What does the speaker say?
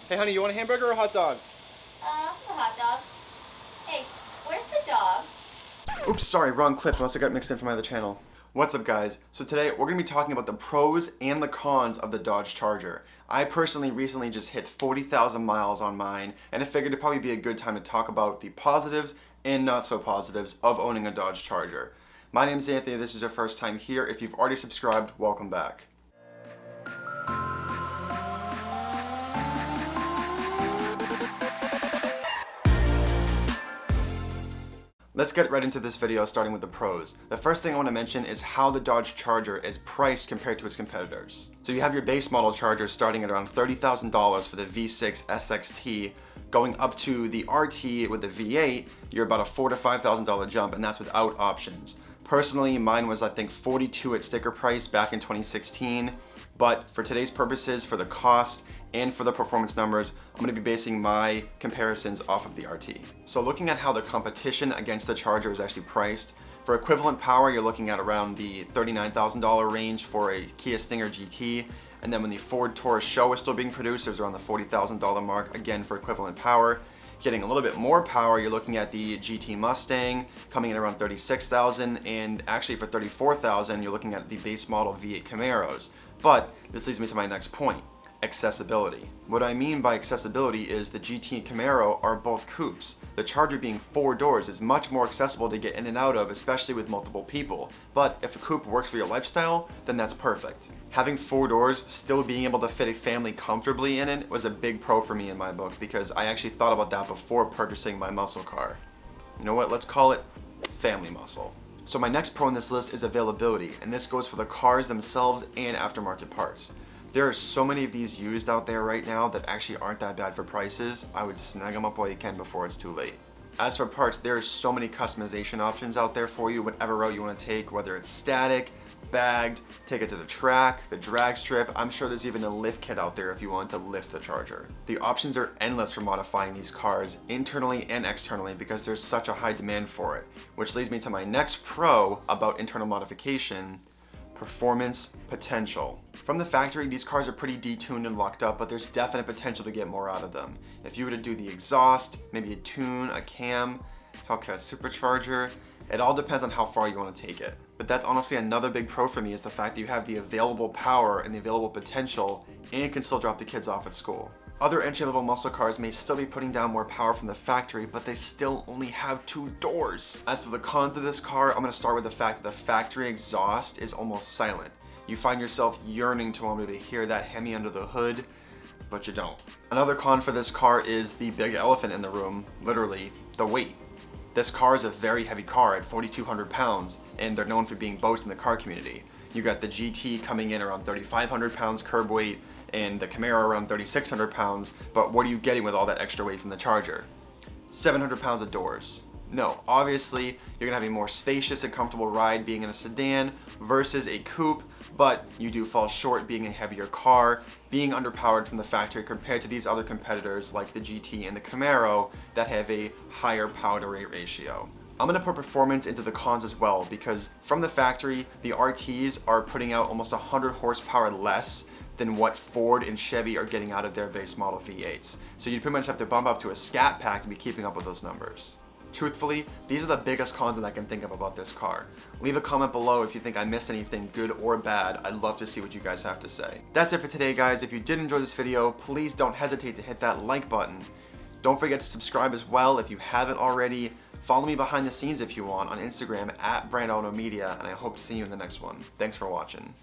Hey honey, you want a hamburger or a hot dog? A hot dog. Hey, where's the dog? Oops, sorry, wrong clip, unless I got mixed in from my other channel. What's up guys? So today we're going to be talking about the pros and the cons of the Dodge Charger. I personally recently just hit 40,000 miles on mine, and I figured it'd probably be a good time to talk about the positives and not so positives of owning a Dodge Charger. My name is Anthony, this is your first time here. If you've already subscribed, welcome back. Let's get right into this video, starting with the pros. The first thing I want to mention is how the Dodge Charger is priced compared to its competitors. So you have your base model Charger starting at around $30,000 for the V6 SXT, going up to the RT with the V8, you're about a $4,000 to $5,000 jump, and that's without options. Personally, mine was I think $42,000 at sticker price back in 2016, but for today's purposes, for the cost, and for the performance numbers, I'm going to be basing my comparisons off of the RT. So looking at how the competition against the Charger is actually priced, for equivalent power, you're looking at around the $39,000 range for a Kia Stinger GT, and then when the Ford Taurus SHO is still being produced, there's around the $40,000 mark, again for equivalent power. Getting a little bit more power, you're looking at the GT Mustang coming in around $36,000, and actually for $34,000, you're looking at the base model V8 Camaros. But this leads me to my next point. Accessibility. What I mean by accessibility is the GT and Camaro are both coupes. The Charger being 4 doors is much more accessible to get in and out of, especially with multiple people. But if a coupe works for your lifestyle, then that's perfect. Having 4 doors, still being able to fit a family comfortably in it was a big pro for me in my book, because I actually thought about that before purchasing my muscle car. You know what, let's call it family muscle. So my next pro on this list is availability, and this goes for the cars themselves and aftermarket parts. There are so many of these used out there right now that actually aren't that bad for prices. I would snag them up while you can before it's too late. As for parts, there are so many customization options out there for you, whatever route you want to take, whether it's static, bagged, take it to the track, the drag strip. I'm sure there's even a lift kit out there if you want to lift the Charger. The options are endless for modifying these cars internally and externally because there's such a high demand for it, which leads me to my next pro about internal modification: performance potential. From the factory, these cars are pretty detuned and locked up, but there's definite potential to get more out of them. If you were to do the exhaust, maybe a tune, a cam, Hellcat supercharger, it all depends on how far you want to take it. But that's honestly another big pro for me, is the fact that you have the available power and the available potential and can still drop the kids off at school. Other entry-level muscle cars may still be putting down more power from the factory, but they still only have 2 doors. As for the cons of this car, I'm going to start with the fact that the factory exhaust is almost silent. You find yourself yearning to want to hear that Hemi under the hood, but you don't. Another con for this car is the big elephant in the room, literally, the weight. This car is a very heavy car at 4,200 pounds, and they're known for being boats in the car community. You got the GT coming in around 3,500 pounds curb weight, and the Camaro around 3,600 pounds, but what are you getting with all that extra weight from the Charger? 700 pounds of doors. No, obviously you're gonna have a more spacious and comfortable ride being in a sedan versus a coupe, but you do fall short being a heavier car, being underpowered from the factory compared to these other competitors like the GT and the Camaro that have a higher power to weight ratio. I'm gonna put performance into the cons as well, because from the factory, the RTs are putting out almost 100 horsepower less than what Ford and Chevy are getting out of their base model V8s. So you pretty much have to bump up to a Scat Pack to be keeping up with those numbers. Truthfully, these are the biggest cons that I can think of about this car. Leave a comment below if you think I missed anything good or bad. I'd love to see what you guys have to say. That's it for today, guys. If you did enjoy this video, please don't hesitate to hit that like button. Don't forget to subscribe as well if you haven't already. Follow me behind the scenes if you want on Instagram @BrandAutoMedia, and I hope to see you in the next one. Thanks for watching.